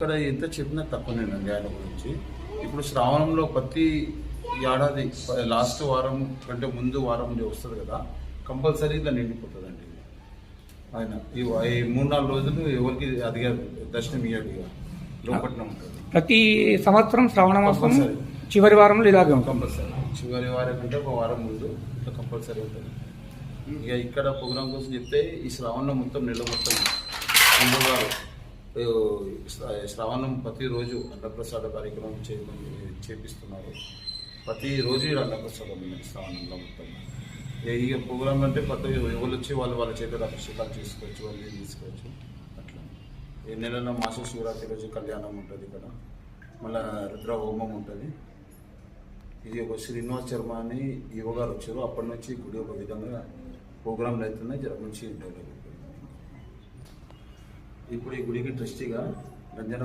ఇక్కడ ఎంత చెప్పినా తక్కువనేనండి ఆయన గురించి. ఇప్పుడు శ్రావణంలో ప్రతి ఏడాది లాస్ట్ వారం కంటే ముందు వారం వస్తుంది కదా, కంపల్సరీ ఇలా నిండిపోతుందండి. ఆయన ఈ 3-4 రోజులు ఎవరికి అదిగా దర్శనం ఇవ్వదు, ఇక లోపట్నం ఉంటుంది. ప్రతి సంవత్సరం శ్రావణ మాసం చివరి వారంలో ఇలాగే ఉంటుంది. కంపల్సరీ చివరి వారం కంటే ఒక వారం ముందు ఇట్లా కంపల్సరీ ఉంటుంది. ఇక ఇక్కడ ప్రోగ్రాం కోసం చెప్తే ఈ శ్రావణం మొత్తం నెల మొత్తం హిందువుగారు శ్రావణం ప్రతిరోజు అన్నప్రసాద కార్యక్రమం చేపిస్తున్నారు. ప్రతిరోజు ఇక్కడ అన్నప్రసాదం ఉంది శ్రావణంలో మొత్తం. ఇక ప్రోగ్రాం అంటే ప్రతి ఎవరు వచ్చి వాళ్ళ చేతులు అభిషేకాలు చేసుకోవచ్చు, వాళ్ళు తీసుకోవచ్చు. అట్లా ఈ నెలలో మాస శివరాత్రి రోజు కళ్యాణం ఉంటుంది ఇక్కడ, మళ్ళీ రుద్ర హోమం ఉంటుంది. ఇది ఒక శ్రీనివాస్ శర్మ అని యువగారు వచ్చారు, అప్పటి నుంచి గుడి ఒక విధంగా ప్రోగ్రాంలు అవుతున్నాయి, జర మంచి డెవలప్. ఇప్పుడు ఈ గుడికి ట్రస్టీగా రంజన